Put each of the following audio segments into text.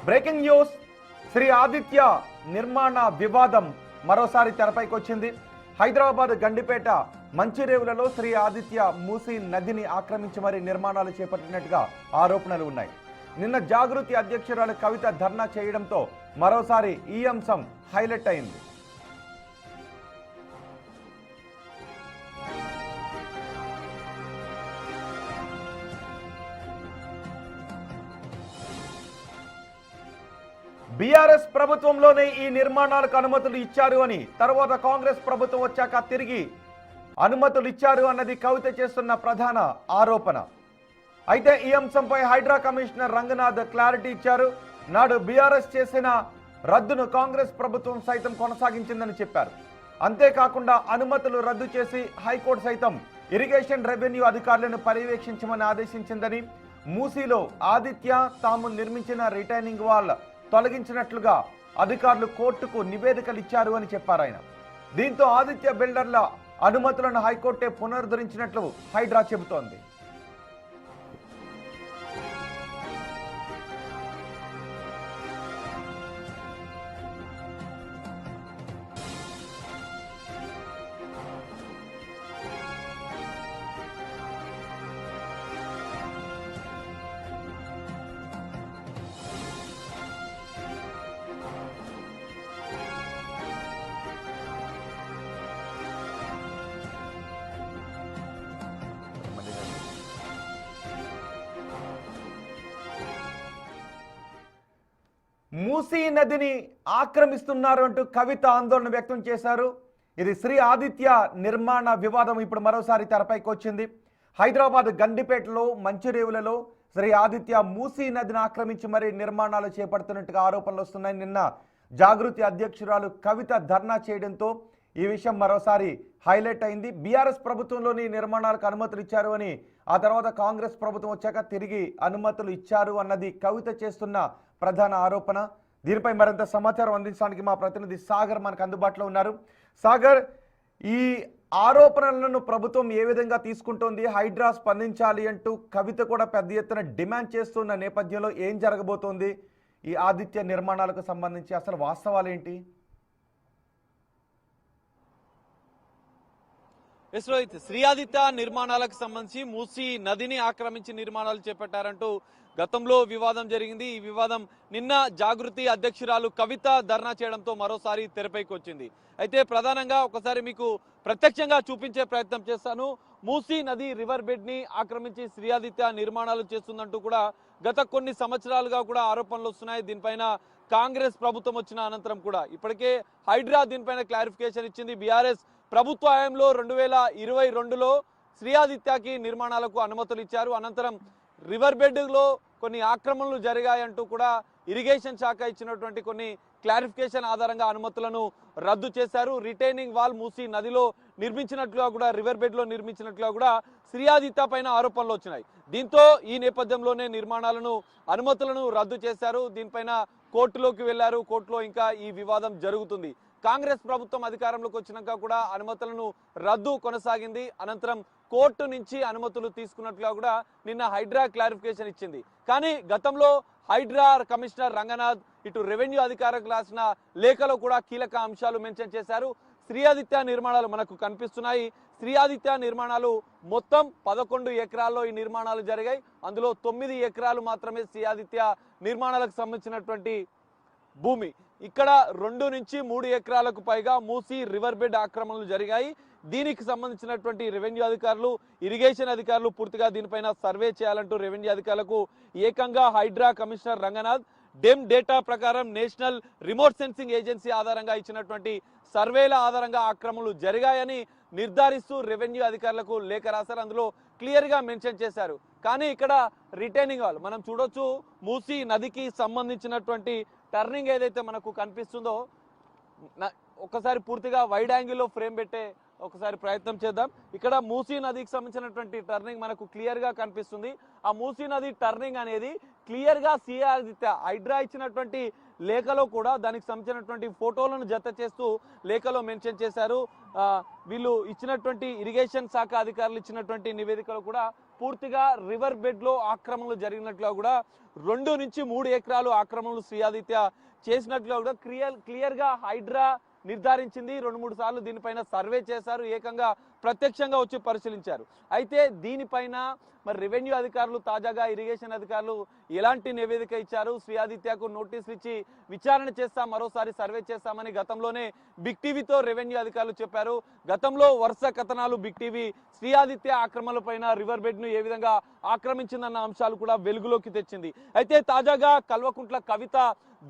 Breaking news, Shri Aditya నిర్మాణ వివాదం మరోసారి తెరపైకి వచ్చింది. హైదరాబాద్ గండిపేట మంచిరేవులలో శ్రీ ఆదిత్య మూసీ నదిని ఆక్రమించి మరీ నిర్మాణాలు చేపట్టినట్టుగా ఆరోపణలు ఉన్నాయి. నిన్న జాగృతి అధ్యక్షురాలు కవిత ధర్నా చేయడంతో మరోసారి ఈ అంశం హైలైట్ అయింది. బీఆర్ఎస్ ప్రభుత్వంలోనే ఈ నిర్మాణాలకు అనుమతులు ఇచ్చారు అని, తర్వాత కాంగ్రెస్ ప్రభుత్వం వచ్చాక తిరిగి అనుమతులు ఇచ్చారు అన్నది కవిత చేస్తున్న ప్రధాన ఆరోపణ. అయితే ఈ అంశంపై హైడ్రా కమిషనర్ రంగనాథ్ క్లారిటీ ఇచ్చారు. నాడు బీఆర్ఎస్ చేసిన రద్దును కాంగ్రెస్ ప్రభుత్వం సైతం కొనసాగించిందని చెప్పారు. అంతేకాకుండా అనుమతులు రద్దు చేసి హైకోర్టు సైతం ఇరిగేషన్ రెవెన్యూ అధికారులను పర్యవేక్షించమని ఆదేశించిందని, మూసీలో ఆదిత్య తాము నిర్మించిన రిటైనింగ్ వాల్ తొలగించినట్లుగా అధికారులు కోర్టుకు నివేదికలు ఇచ్చారు అని చెప్పారు ఆయన. దీంతో ఆదిత్య బిల్డర్ల అనుమతులను హైకోర్టే పునరుద్ధరించినట్లు హైడ్రా చెబుతోంది. మూసీ నదిని ఆక్రమిస్తున్నారు అంటూ కవిత ఆందోళన వ్యక్తం చేశారు. ఇది శ్రీ ఆదిత్య నిర్మాణ వివాదం ఇప్పుడు మరోసారి తెరపైకి వచ్చింది. హైదరాబాద్ గండిపేటలో మంచిరేవులలో శ్రీ ఆదిత్య మూసీ నదిని ఆక్రమించి మరీ నిర్మాణాలు చేపడుతున్నట్టుగా ఆరోపణలు వస్తున్నాయి. నిన్న జాగృతి అధ్యక్షురాలు కవిత ధర్నా చేయడంతో ఈ విషయం మరోసారి హైలైట్ అయింది. బీఆర్ఎస్ ప్రభుత్వంలోని నిర్మాణాలకు అనుమతులు ఇచ్చారు అని, ఆ తర్వాత కాంగ్రెస్ ప్రభుత్వం వచ్చాక తిరిగి అనుమతులు ఇచ్చారు అన్నది కవిత చేస్తున్న ప్రధాన ఆరోపణ. దీనిపై మరింత సమాచారం అందించడానికి మా ప్రతినిధి సాగర్ మనకు అందుబాటులో ఉన్నారు. సాగర్, ఈ ఆరోపణలను ప్రభుత్వం ఏ విధంగా తీసుకుంటోంది? హైడ్రా స్పందించాలి అంటూ కవిత కూడా పెద్ద ఎత్తున డిమాండ్ చేస్తున్న నేపథ్యంలో ఏం జరగబోతోంది? ఈ ఆదిత్య నిర్మాణాలకు సంబంధించి అసలు వాస్తవాలు ఏంటి? రోహిత్, శ్రీ ఆదిత్య నిర్మాణాలకు సంబంధించి మూసీ నదిని ఆక్రమించి నిర్మాణాలు చేపట్టారంటూ గతంలో వివాదం జరిగింది. ఈ వివాదం నిన్న జాగృతి అధ్యక్షురాలు కవిత ధర్నా చేయడంతో మరోసారి తెరపైకి వచ్చింది. అయితే ప్రధానంగా ఒకసారి మీకు ప్రత్యక్షంగా చూపించే ప్రయత్నం చేస్తాను. మూసీ నది రివర్ బెడ్ ని ఆక్రమించి శ్రీ ఆదిత్య నిర్మాణాలు చేస్తుందంటూ కూడా గత కొన్ని సంవత్సరాలుగా కూడా ఆరోపణలు వస్తున్నాయి. దీనిపైన కాంగ్రెస్ ప్రభుత్వం వచ్చిన అనంతరం కూడా ఇప్పటికే హైడ్రా దీనిపైన క్లారిఫికేషన్ ఇచ్చింది. బీఆర్ఎస్ ప్రభుత్వ హయాంలో 2022లో శ్రీ ఆదిత్యకి నిర్మాణాలకు అనుమతులు ఇచ్చారు. అనంతరం రివర్ బెడ్ లో కొన్ని ఆక్రమణలు జరిగాయంటూ కూడా ఇరిగేషన్ శాఖ ఇచ్చినటువంటి కొన్ని క్లారిఫికేషన్ ఆధారంగా అనుమతులను రద్దు చేశారు. రిటైనింగ్ వాల్ మూసీ నదిలో నిర్మించినట్లుగా కూడా, రివర్ బెడ్ లో నిర్మించినట్లుగా కూడా శ్రీ ఆదిత్య పైన ఆరోపణలు వచ్చినాయి. దీంతో ఈ నేపథ్యంలోనే అనుమతులను రద్దు చేశారు. దీనిపైన కోర్టులోకి వెళ్లారు. కోర్టులో ఇంకా ఈ వివాదం జరుగుతుంది. కాంగ్రెస్ ప్రభుత్వం అధికారంలోకి వచ్చినాక కూడా అనుమతులను రద్దు కొనసాగింది. అనంతరం కోర్టు నుంచి అనుమతులు తీసుకున్నట్లుగా కూడా నిన్న హైడ్రా క్లారిఫికేషన్ ఇచ్చింది. కానీ గతంలో హైడ్రా కమిషనర్ రంగనాథ్ ఇటు రెవెన్యూ అధికారులకు రాసిన లేఖలో కూడా కీలక అంశాలు మెన్షన్ చేశారు. శ్రీ ఆదిత్య నిర్మాణాలు మనకు కనిపిస్తున్నాయి. శ్రీ ఆదిత్య నిర్మాణాలు మొత్తం 11 ఎకరాల్లో ఈ నిర్మాణాలు జరిగాయి. అందులో 9 ఎకరాలు మాత్రమే శ్రీ ఆదిత్య నిర్మాణాలకు సంబంధించినటువంటి భూమి. ఇక్కడ 2 నుంచి 3 ఎకరాలకు పైగా మూసీ రివర్ బెడ్ ఆక్రమణలు జరిగాయి. దీనికి సంబంధించినటువంటి రెవెన్యూ అధికారులు, ఇరిగేషన్ అధికారులు పూర్తిగా దీనిపైన సర్వే చేయాలంటూ రెవెన్యూ అధికారులకు ఏకంగా హైడ్రా కమిషనర్ రంగనాథ్ డెమ్ డేటా ప్రకారం నేషనల్ రిమోట్ సెన్సింగ్ ఏజెన్సీ ఆధారంగా ఇచ్చినటువంటి సర్వేల ఆధారంగా ఆక్రమణలు జరిగాయని నిర్ధారిస్తూ రెవెన్యూ అధికారులకు లేఖ రాశారు. అందులో క్లియర్ గా మెన్షన్ చేశారు. కానీ ఇక్కడ రిటైనింగ్ వాల్ మనం చూడొచ్చు. మూసీ నదికి సంబంధించినటువంటి టర్నింగ్ ఏదైతే మనకు కనిపిస్తుందో, ఒకసారి పూర్తిగా వైడ్ యాంగిల్లో ఫ్రేమ్ పెట్టే ఒకసారి ప్రయత్నం చేద్దాం. ఇక్కడ మూసీ నదికి సంబంధించినటువంటి టర్నింగ్ మనకు క్లియర్ గా కనిపిస్తుంది. ఆ మూసీ నది టర్నింగ్ అనేది క్లియర్ గా శ్రీ ఆదిత్య హైడ్రా ఇచ్చినటువంటి లేఖలో కూడా దానికి సంబంధించినటువంటి ఫోటోలను జత చేస్తూ లేఖలో మెన్షన్ చేశారు. వీళ్ళు ఇచ్చినటువంటి ఇరిగేషన్ శాఖ అధికారులు ఇచ్చినటువంటి నివేదికలో కూడా పూర్తిగా రివర్ బెడ్ లో ఆక్రమణలు జరిగినట్లుగా కూడా 2 నుంచి 3 ఎకరాలు ఆక్రమణలు శ్రీ ఆదిత్య చేసినట్లుగా కూడా క్లియర్ గా హైడ్రా నిర్ధారించింది. 2-3 సార్లు దీనిపైన సర్వే చేశారు, ఏకంగా ప్రత్యక్షంగా వచ్చి పరిశీలించారు. అయితే దీనిపైన మరి రెవెన్యూ అధికారులు, తాజాగా ఇరిగేషన్ అధికారులు ఎలాంటి నివేదిక ఇచ్చారు? శ్రీ ఆదిత్యకు నోటీసులు ఇచ్చి విచారణ చేస్తాం, మరోసారి సర్వే చేస్తామని గతంలోనే బిగ్ టీవీతో రెవెన్యూ అధికారులు చెప్పారు. గతంలో వరుస కథనాలు బిగ్ టీవీ శ్రీ ఆదిత్య ఆక్రమణలపైన రివర్ బెడ్ ను ఏ విధంగా ఆక్రమించిందన్న అంశాలు కూడా వెలుగులోకి తెచ్చింది. అయితే తాజాగా కల్వకుంట్ల కవిత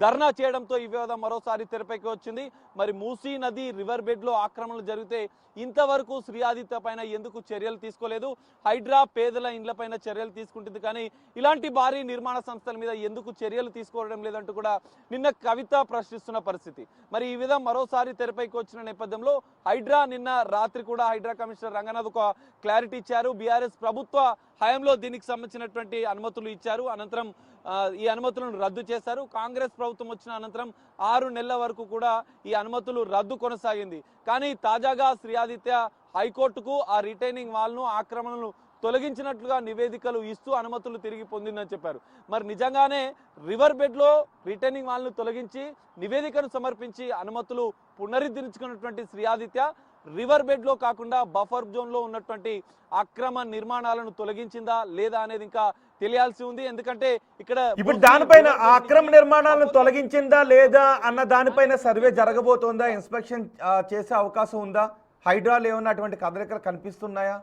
ధర్నా చేయడంతో ఈ వివాదం మరోసారి తెరపైకి వచ్చింది. మరి మూసీ నది రివర్ బెడ్ లో ఆక్రమణలు జరిగితే ఇంతవరకు శ్రీ ఆదిత్య పైన ఎందుకు చర్యలు తీసుకోలేదు? హైడ్రా పేదల ఇండ్ల పైన చర్యలు తీసుకుంటుంది, కానీ ఇలాంటి భారీ నిర్మాణ సంస్థల మీద ఎందుకు చర్యలు తీసుకోవడం లేదంటూ కూడా నిన్న కవిత ప్రశ్నిస్తున్న పరిస్థితి. మరి ఈ విధంగా మరోసారి తెరపైకి వచ్చిన నేపథ్యంలో హైడ్రా నిన్న రాత్రి కూడా హైడ్రా కమిషనర్ రంగనాథ్ ఒక క్లారిటీ ఇచ్చారు. బీఆర్ఎస్ ప్రభుత్వ హయాంలో దీనికి సంబంధించినటువంటి అనుమతులు ఇచ్చారు, అనంతరం ఈ అనుమతులను రద్దు చేశారు. కాంగ్రెస్ ప్రభుత్వం వచ్చిన అనంతరం 6 నెలల వరకు కూడా ఈ అనుమతులు రద్దు కొనసాగింది. కానీ తాజాగా శ్రీ ఆదిత్య హైకోర్టుకు ఆ రిటైనింగ్ వాల్ను, ఆక్రమణను తొలగించినట్లుగా నివేదికలు ఇస్తూ అనుమతులు తిరిగి పొందిందని చెప్పారు. మరి నిజంగానే రివర్ బెడ్ లో రిటైనింగ్ వాల్ను తొలగించి నివేదికను సమర్పించి అనుమతులు పునరుద్ధరించుకున్నటువంటి శ్రీ ఆదిత్య రివర్ బెడ్ లో కాకుండా బఫర్ జోన్ లో ఉన్నటువంటి అక్రమ నిర్మాణాలను తొలగించిందా లేదా అనేది ఇంకా తెలియాల్సి ఉంది. ఎందుకంటే ఇక్కడ ఇప్పుడు దానిపైన ఆ అక్రమ నిర్మాణాలను తొలగించిందా లేదా అన్న దానిపైన సర్వే జరగబోతోందా? ఇన్స్పెక్షన్ చేసే అవకాశం ఉందా? హైడ్రాలు ఏమన్నా అటువంటి కదలికలు కనిపిస్తున్నాయా?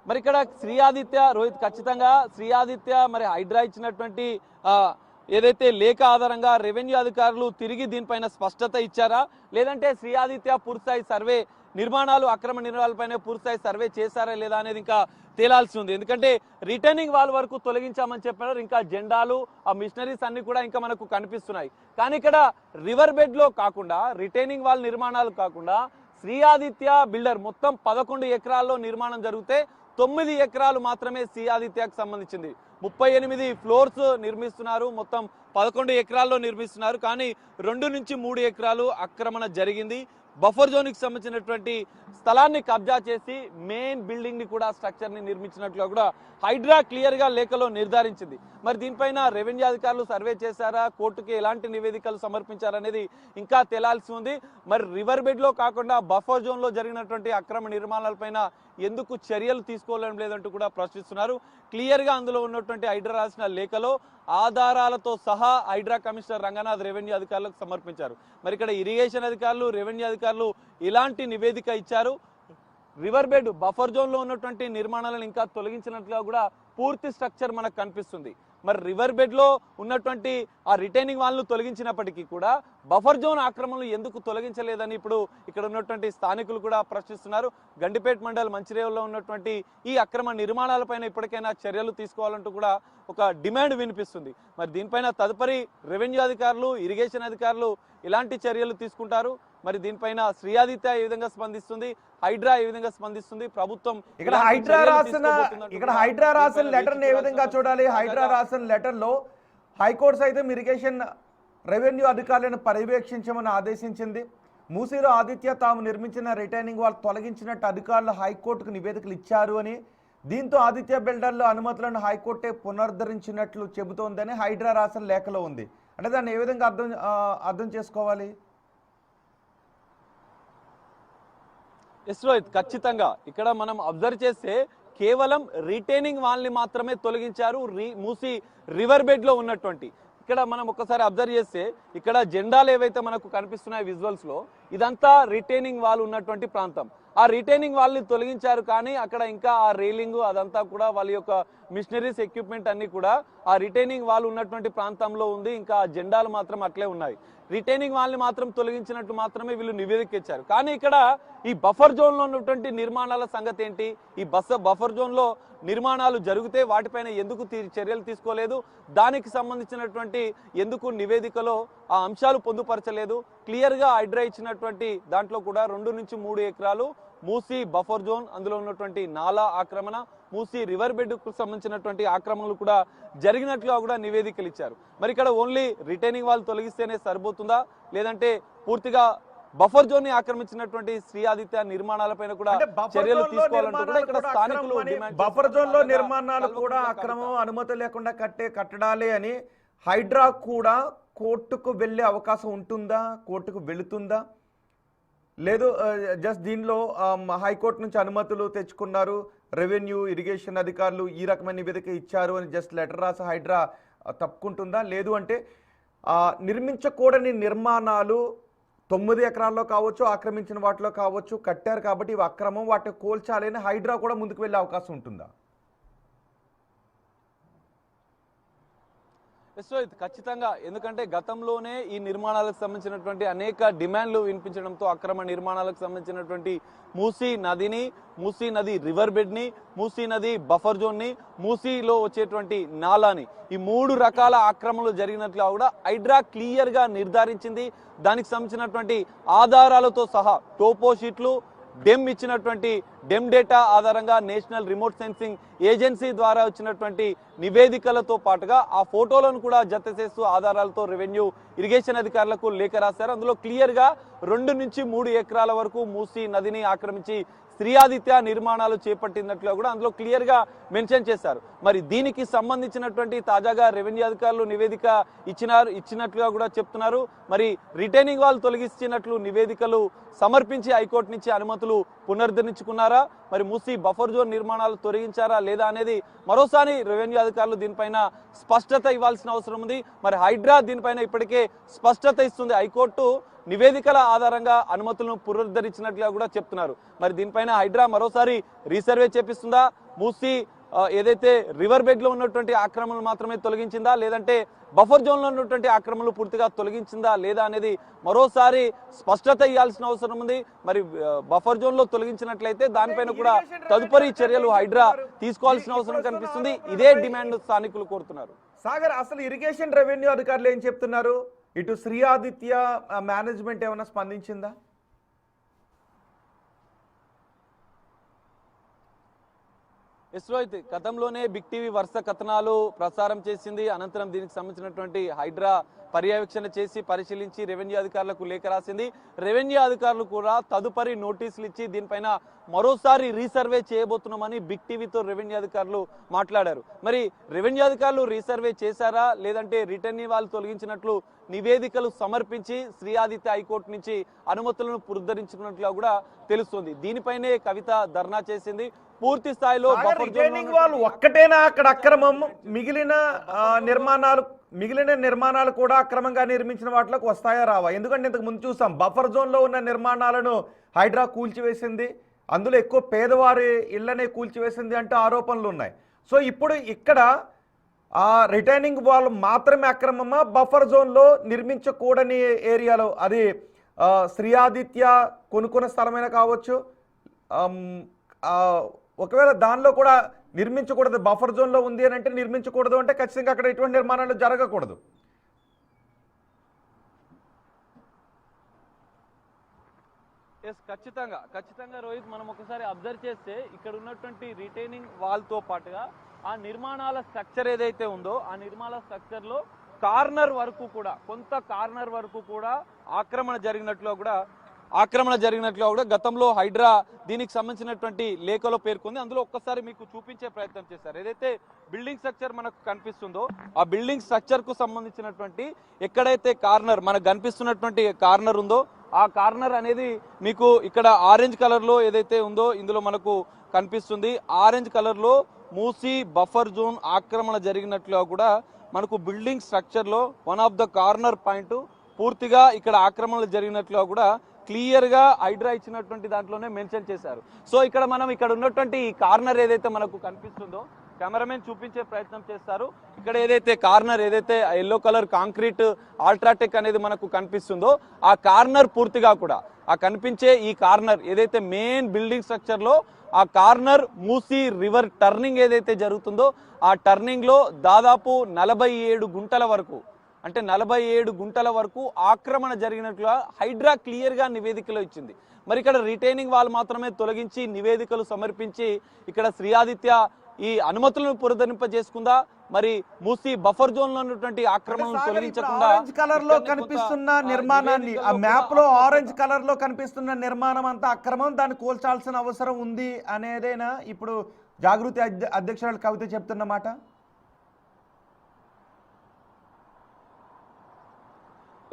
మరి ఇక్కడ శ్రీ ఆదిత్య, రోహిత్, ఖచ్చితంగా శ్రీ ఆదిత్య మరి హైడ్రా ఇచ్చినటువంటి ఏదైతే లేఖ ఆధారంగా రెవెన్యూ అధికారులు తిరిగి దీనిపైన స్పష్టత ఇచ్చారా, లేదంటే శ్రీ ఆదిత్య పూర్తిస్థాయి సర్వే నిర్మాణాలు, అక్రమ నిర్మాణాలపైన పూర్తిస్థాయి సర్వే చేశారా లేదా అనేది ఇంకా తేలాల్సి ఉంది. ఎందుకంటే రిటర్నింగ్ వాల్ వరకు తొలగించామని చెప్పారు, ఇంకా జెండాలు, ఆ మిషనరీస్ అన్ని కూడా ఇంకా మనకు కనిపిస్తున్నాయి. కానీ ఇక్కడ రివర్ బెడ్ లో కాకుండా, రిటైనింగ్ వాల్ నిర్మాణాలు కాకుండా శ్రీ ఆదిత్య బిల్డర్ మొత్తం 11 ఎకరాల్లో నిర్మాణం జరిగితే 9 ఎకరాలు మాత్రమే శ్రీ ఆదిత్యకు సంబంధించింది. 38 ఫ్లోర్స్ నిర్మిస్తున్నారు, మొత్తం 11 ఎకరాల్లో నిర్మిస్తున్నారు. కానీ 2 నుంచి 3 ఎకరాలు ఆక్రమణ జరిగింది. బఫర్ జోన్ కి సంబంధించినటువంటి స్థలాన్ని కబ్జా చేసి మెయిన్ బిల్డింగ్ ని కూడా, స్ట్రక్చర్ ని నిర్మించినట్లుగా కూడా హైడ్రా క్లియర్ గా లేఖలో నిర్ధారించింది. మరి దీనిపైన రెవెన్యూ అధికారులు సర్వే చేశారా, కోర్టుకి ఎలాంటి నివేదికలు సమర్పించారనేది ఇంకా తేలాల్సి ఉంది. మరి రివర్ బెడ్ లో కాకుండా బఫర్ జోన్ లో జరిగినటువంటి అక్రమ నిర్మాణాలపైన ఎందుకు చర్యలు తీసుకోవడం లేదంటూ కూడా ప్రశ్నిస్తున్నారు. క్లియర్ గా అందులో ఉన్నటువంటి హైడ్రా రాసిన లేఖలో ఆధారాలతో సహా హైడ్రా కమిషనర్ రంగనాథ్ రెవెన్యూ అధికారులకు సమర్పించారు. మరి ఇక్కడ ఇరిగేషన్ అధికారులు, రెవెన్యూ అధికారులు ఇలాంటి నివేదిక ఇచ్చారు. రివర్ బెడ్ బఫర్ జోన్ లో ఉన్నటువంటి నిర్మాణాలను ఇంకా తొలగించినట్లుగా కూడా పూర్తి స్ట్రక్చర్ మనకు కనిపిస్తుంది. మరి రివర్ బెడ్ లో ఉన్నటువంటి ఆ రిటైనింగ్ వాల్ను తొలగించినప్పటికీ కూడా బఫర్ జోన్ ఆక్రమణలు ఎందుకు తొలగించలేదని ఇప్పుడు ఇక్కడ ఉన్నటువంటి స్థానికులు కూడా ప్రశ్నిస్తున్నారు. గండిపేట మండల్ మంచిరేవులో ఉన్నటువంటి ఈ అక్రమ నిర్మాణాలపైన ఇప్పటికైనా చర్యలు తీసుకోవాలంటూ కూడా ఒక డిమాండ్ వినిపిస్తుంది. మరి దీనిపైన తదుపరి రెవెన్యూ అధికారులు, ఇరిగేషన్ అధికారులు ఎలాంటి చర్యలు తీసుకుంటారు, మరి దీనిపైన శ్రీ ఆదిత్య ఏ విధంగా స్పందిస్తుంది, హైడ్రా ఏ విధంగా స్పందిస్తుంది, ప్రభుత్వం ఇక్కడ హైడ్రా రాసిన లెటర్ ఏ విధంగా చూడాలి? హైడ్రా రాసిన లెటర్ లో హైకోర్టు సైతం ఇరిగేషన్, రెవెన్యూ అధికారులను పర్యవేక్షించమని ఆదేశించింది. మూసీలో ఆదిత్య తాము నిర్మించిన రిటైనింగ్ వాల్ తొలగించినట్టు అధికారులు హైకోర్టుకు నివేదికలు ఇచ్చారు అని, దీంతో ఆదిత్య బిల్డర్ల అనుమతులను హైకోర్టే పునరుద్ధరించినట్లు చెబుతోందని హైడ్రా రాసిన లేఖలో ఉంది. అంటే దాన్ని ఏ విధంగా అర్థం చేసుకోవాలి? ఎస్ రోహిత్, ఖచ్చితంగా ఇక్కడ మనం అబ్జర్వ్ చేస్తే కేవలం రిటైనింగ్ వాల్ని మాత్రమే తొలగించారు. మూసీ రివర్ బెడ్ లో ఉన్నటువంటి, ఇక్కడ మనం ఒకసారి అబ్జర్వ్ చేస్తే ఇక్కడ జెండాలు ఏవైతే మనకు కనిపిస్తున్నాయి విజువల్స్ లో, ఇదంతా రిటైనింగ్ వాల్ ఉన్నటువంటి ప్రాంతం. ఆ రిటైనింగ్ వాల్ని తొలగించారు, కానీ అక్కడ ఇంకా ఆ రైలింగ్ అదంతా కూడా వాళ్ళ యొక్క మిషనరీస్, ఎక్విప్మెంట్ అన్ని కూడా ఆ రిటైనింగ్ వాల్ ఉన్నటువంటి ప్రాంతంలో ఉంది. ఇంకా ఆ జెండాలు మాత్రం అట్లే ఉన్నాయి. రిటైనింగ్ వాల్ని మాత్రం తొలగించినట్టు మాత్రమే వీళ్ళు నివేదిక ఇచ్చారు. కానీ ఇక్కడ ఈ బఫర్ జోన్ లో ఉన్నటువంటి నిర్మాణాల సంగతి ఏంటి? ఈ బఫర్ జోన్ లో నిర్మాణాలు జరిగితే వాటిపైన ఎందుకు చర్యలు తీసుకోలేదు? దానికి సంబంధించినటువంటి ఎందుకు నివేదికలో ఆ అంశాలు పొందుపరచలేదు? క్లియర్ గా హైడ్రా ఇచ్చినటువంటి దాంట్లో కూడా 2 నుంచి 3 ఎకరాలు మూసీ బఫర్ జోన్, అందులో ఉన్నటువంటి నాలా ఆక్రమణ, మూసీ రివర్ బెడ్ కు సంబంధించినటువంటి ఆక్రమణలు కూడా జరిగినట్లుగా కూడా నివేదికలు ఇచ్చారు. మరి ఇక్కడ ఓన్లీ రిటైనింగ్ వాల్ తొలగిస్తేనే సరిపోతుందా, లేదంటే పూర్తిగా బఫర్ జోన్ ని ఆక్రమించినటువంటి శ్రీ ఆదిత్య నిర్మాణాలపైన కూడా చర్యలు తీసుకోవాలంటూ కూడా ఇక్కడ స్థానికులు డిమాండ్ బఫర్ జోన్ లో నిర్మాణాలు కూడా అక్రమం, అనుమతి లేకుండా కట్టే కట్టడాలే అని హైడ్రా కూడా కోర్టుకు వెళ్ళే అవకాశం ఉంటుందా, కోర్టుకు వెళుతుందా? లేదు జస్ట్ దీనిలో హైకోర్టు నుంచి అనుమతులు తెచ్చుకున్నారు, రెవెన్యూ ఇరిగేషన్ అధికారులు ఈ రకమైన నివేదిక ఇచ్చారు అని జస్ట్ లెటర్ రాసి హైడ్రా తప్పుకుంటుందా? లేదు అంటే నిర్మించకూడని నిర్మాణాలు 9 ఎకరాల్లో కావచ్చు, ఆక్రమించిన వాటిలో కావచ్చు కట్టారు కాబట్టి ఇవి అక్రమం, వాటిని కోల్చాలి అని హైడ్రా కూడా ముందుకు వెళ్ళే అవకాశం ఉంటుందా? సో ఇది ఖచ్చితంగా, ఎందుకంటే గతంలోనే ఈ నిర్మాణాలకు సంబంధించినటువంటి అనేక డిమాండ్లు వినిపించడంతో అక్రమ నిర్మాణాలకు సంబంధించినటువంటి మూసీ నదిని, మూసీ నది రివర్ బెడ్ని, మూసీ నది బఫర్ జోన్ని, మూసీలో వచ్చేటువంటి నాలాని, ఈ 3 రకాల ఆక్రమణలు జరిగినట్లుగా కూడా హైడ్రా క్లియర్గా నిర్ధారించింది. దానికి సంబంధించినటువంటి ఆధారాలతో సహా టోపో షీట్లు, డెమ్ ఇచ్చినటువంటి డెమ్ డేటా ఆధారంగా నేషనల్ రిమోట్ సెన్సింగ్ ఏజెన్సీ ద్వారా వచ్చినటువంటి నివేదికలతో పాటుగా ఆ ఫోటోలను కూడా జత చేస్తూ ఆధారాలతో రెవెన్యూ ఇరిగేషన్ అధికారులకు లేఖ రాశారు. అందులో క్లియర్గా 2 నుంచి 3 ఎకరాల వరకు మూసీ నదిని ఆక్రమించి శ్రీ ఆదిత్య నిర్మాణాలు చేపట్టినట్లుగా కూడా అందులో క్లియర్గా మెన్షన్ చేశారు. మరి దీనికి సంబంధించినటువంటి తాజాగా రెవెన్యూ అధికారులు నివేదిక ఇచ్చినట్లుగా కూడా చెప్తున్నారు. మరి రిటైనింగ్ వాల్ తొలగించినట్లు నివేదికలు సమర్పించి హైకోర్టు నుంచి అనుమతులు పునరుద్ధరించుకున్నారా, మరి మూసీ బఫర్ జోన్ నిర్మాణాలు తొలగించారా లేదా అనేది మరోసారి రెవెన్యూ అధికారులు దీనిపైన స్పష్టత ఇవ్వాల్సిన అవసరం ఉంది. మరి హైడ్రా దీనిపైన ఇప్పటికే స్పష్టత ఇస్తుంది. హైకోర్టు నివేదికల ఆధారంగా అనుమతులను పునరుద్ధరించినట్లుగా కూడా చెప్తున్నారు. మరి దీనిపైన హైడ్రా మరోసారి రీసర్వే చేపిస్తుందా, మూసీ ఏదైతే రివర్ బెడ్ లో ఉన్నటువంటి ఆక్రమణలు మాత్రమే తొలగించిందా, లేదంటే బఫర్ జోన్ లో ఉన్నటువంటి ఆక్రమణలు పూర్తిగా తొలగించిందా లేదా అనేది మరోసారి స్పష్టత ఇవ్వాల్సిన అవసరం ఉంది. మరి బఫర్ జోన్ లో తొలగించినట్లయితే దానిపైన కూడా తదుపరి చర్యలు హైడ్రా తీసుకోవాల్సిన అవసరం కనిపిస్తుంది. ఇదే డిమాండ్ స్థానికులు కోరుతున్నారు. సాగర్, అసలు ఇరిగేషన్ రెవెన్యూ అధికారులు ఏం చెప్తున్నారు? ఇటు శ్రీ ఆదిత్య మేనేజ్మెంట్ ఏమైనా స్పందించిందా? రోహిత్, గతంలోనే బిగ్ టీవీ వరుస కథనాలు ప్రసారం చేసింది. అనంతరం దీనికి సంబంధించినటువంటి హైడ్రా పర్యవేక్షణ చేసి పరిశీలించి రెవెన్యూ అధికారులకు లేఖ రాసింది. రెవెన్యూ అధికారులు కూడా తదుపరి నోటీసులు ఇచ్చి దీనిపైన మరోసారి రీసర్వే చేయబోతున్నామని బిగ్ టీవీతో రెవెన్యూ అధికారులు మాట్లాడారు. మరి రెవెన్యూ అధికారులు రీసర్వే చేశారా లేదంటే రిటర్నింగ్ వాళ్ళు తొలగించినట్లు నివేదికలు సమర్పించి శ్రీ ఆదిత్య హైకోర్టు నుంచి అనుమతులను పునరుద్ధరించుకున్నట్లుగా కూడా తెలుస్తుంది. దీనిపైనే కవిత ధర్నా చేసింది. పూర్తి స్థాయిలో ఒక్కటేనా అక్కడ అక్రమం? మిగిలిన నిర్మాణాలు కూడా అక్రమంగా నిర్మించిన వాటిలోకి వస్తాయా రావా? ఎందుకంటే ఇంతకు ముందు చూసాం బఫర్ జోన్ లో ఉన్న నిర్మాణాలను హైడ్రా కూల్చివేసింది, అందులో ఎక్కువ పేదవారి ఇళ్లనే కూల్చివేసింది అంటే ఆరోపణలు ఉన్నాయి. సో ఇప్పుడు ఇక్కడ రిటైనింగ్ వాల్ మాత్రమే అక్రమమా, బఫర్ జోన్లో నిర్మించకూడని ఏరియాలో అది శ్రీ ఆదిత్య కొనుక్కున్న స్థలమైనా కావచ్చు, ఒకవేళ దానిలో కూడా నిర్మించకూడదు, బఫర్ జోన్లో ఉంది అని అంటే నిర్మించకూడదు అంటే ఖచ్చితంగా అక్కడ ఎటువంటి నిర్మాణాలు జరగకూడదు. ఖచ్చితంగా రోహిత్, మనం ఒకసారి అబ్జర్వ్ చేస్తే ఇక్కడ ఉన్నటువంటి రిటైనింగ్ వాల్తో పాటుగా ఆ నిర్మాణాల స్ట్రక్చర్ ఏదైతే ఉందో ఆ నిర్మాణ స్ట్రక్చర్లో కార్నర్ వరకు కూడా కొంత కార్నర్ వరకు కూడా ఆక్రమణ జరిగినట్లు కూడా గతంలో హైడ్రా దీనికి సంబంధించినటువంటి లేఖలో పేర్కొంది. అందులో ఒక్కసారి మీకు చూపించే ప్రయత్నం చేశారు. ఏదైతే బిల్డింగ్ స్ట్రక్చర్ మనకు కనిపిస్తుందో ఆ బిల్డింగ్ స్ట్రక్చర్ కు సంబంధించినటువంటి ఎక్కడైతే కార్నర్ మనకు కనిపిస్తున్నటువంటి కార్నర్ ఉందో ఆ కార్నర్ అనేది మీకు ఇక్కడ ఆరెంజ్ కలర్ లో ఏదైతే ఉందో ఇందులో మనకు కనిపిస్తుంది. ఆరెంజ్ కలర్ లో మూసీ బఫర్ జోన్ ఆక్రమణ జరిగినట్లుగా కూడా మనకు బిల్డింగ్ స్ట్రక్చర్ లో one of the corner point పూర్తిగా ఇక్కడ ఆక్రమణలు జరిగినట్లుగా కూడా క్లియర్ గా హైడ్రా ఇచ్చినటువంటి దాంట్లోనే మెన్షన్ చేశారు. సో ఇక్కడ ఉన్నటువంటి ఈ కార్నర్ ఏదైతే మనకు కనిపిస్తుందో కెమెరామెన్ చూపించే ప్రయత్నం చేస్తారు. ఇక్కడ ఏదైతే కార్నర్ ఏదైతే ఎల్లో కలర్ కాంక్రీట్ అల్ట్రాటెక్ అనేది మనకు కనిపిస్తుందో ఆ కార్నర్ పూర్తిగా కూడా ఆ కనిపించే ఈ కార్నర్ ఏదైతే మెయిన్ బిల్డింగ్ స్ట్రక్చర్ లో ఆ కార్నర్ మూసీ రివర్ టర్నింగ్ ఏదైతే జరుగుతుందో ఆ టర్నింగ్ లో దాదాపు 47 గుంటల వరకు అంటే 47 గుంటల వరకు ఆక్రమణ జరిగినట్లుగా హైడ్రా క్లియర్ గా నివేదికలో ఇచ్చింది. మరి ఇక్కడ రిటైనింగ్ వాల్ మాత్రమే తొలగించి నివేదికలు సమర్పించి ఇక్కడ శ్రీ ఆదిత్య ఈ అనుమతులను పునరుద్ధరింపజేసుకుందా, మరి మూసీ బఫర్ జోన్ లో ఉన్నటువంటి ఆక్రమణను తొలగించకుండా ఆరెంజ్ కలర్ లో కనిపిస్తున్న నిర్మాణాన్ని, ఆ మ్యాప్ లో ఆరెంజ్ కలర్ లో కనిపిస్తున్న నిర్మాణం అంతా అక్రమం, దాన్ని కూల్చాల్సిన అవసరం ఉంది అనేదేనా ఇప్పుడు జాగృతి అధ్యక్షురాలు కవిత చెప్తున్నమాట?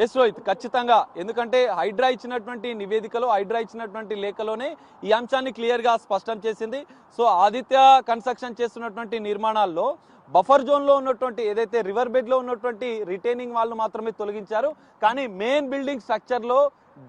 ఎస్ రోహిత్, ఖచ్చితంగా. ఎందుకంటే హైడ్రా ఇచ్చినటువంటి నివేదికలో, హైడ్రా ఇచ్చినటువంటి లేఖలోనే ఈ అంశాన్ని క్లియర్ గా స్పష్టం చేసింది. సో ఆదిత్య కన్స్ట్రక్షన్ చేస్తున్నటువంటి నిర్మాణాల్లో బఫర్ జోన్ లో ఉన్నటువంటి ఏదైతే రివర్ బెడ్ లో ఉన్నటువంటి రిటైనింగ్ వాళ్ళు మాత్రమే తొలగించారు. కానీ మెయిన్ బిల్డింగ్ స్ట్రక్చర్ లో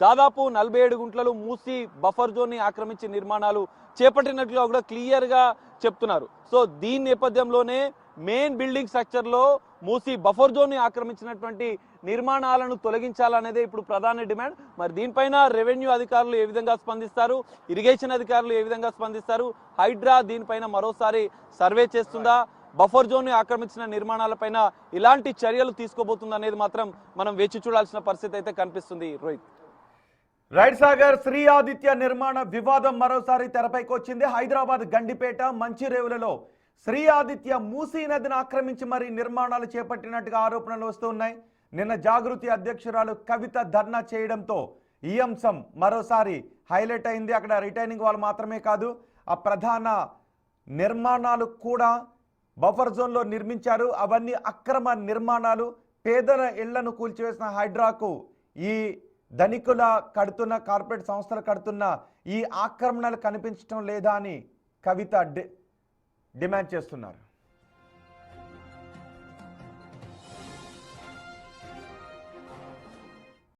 దాదాపు 47 గుంటలు మూసి బఫర్ జోన్ ని ఆక్రమించి నిర్మాణాలు చేపట్టినట్లుగా కూడా క్లియర్ గా చెప్తున్నారు. సో దీని నేపథ్యంలోనే మెయిన్ బిల్డింగ్ స్ట్రక్చర్ లో మూసి బఫర్ జోన్ ని ఆక్రమించినటువంటి నిర్మాణాలను తొలగించాలనేదే ఇప్పుడు ప్రధాన డిమాండ్. మరి దీనిపైన రెవెన్యూ అధికారులు ఏ విధంగా స్పందిస్తారు, ఇరిగేషన్ అధికారులు ఏ విధంగా స్పందిస్తారు, హైడ్రా దీనిపైన మరోసారి సర్వే చేస్తుందా, బఫర్ జోన్ ని ఆక్రమించిన నిర్మాణాలపైన ఇలాంటి చర్యలు తీసుకోబోతుందా అనేది మాత్రం మనం వేచి చూడాల్సిన పరిస్థితి అయితే కనిపిస్తుంది. రోహిత్. రైట్ సాగర్, శ్రీ ఆదిత్య నిర్మాణ వివాదం మరోసారి తెరపైకి వచ్చింది. హైదరాబాద్ గండిపేట మంచిరేవులలో శ్రీ ఆదిత్య మూసీ నదిని ఆక్రమించి మరి నిర్మాణాలు చేపట్టినట్టుగా ఆరోపణలు వస్తున్నాయి. నిన్న జాగృతి అధ్యక్షురాలు కవిత ధర్నా చేయడంతో ఈ అంశం మరోసారి హైలైట్ అయింది. అక్కడ రిటైనింగ్ వాళ్ళు మాత్రమే కాదు, ఆ ప్రధాన నిర్మాణాలు కూడా బఫర్ జోన్లో నిర్మించారు. అవన్నీ అక్రమ నిర్మాణాలు. పేదల ఇళ్లను కూల్చివేసిన హైడ్రాకు ఈ ధనికుల కడుతున్న, కార్పొరేట్ సంస్థలు కడుతున్న ఈ ఆక్రమణలు కనిపించడం లేదా అని కవిత డిమాండ్ చేస్తున్నారు.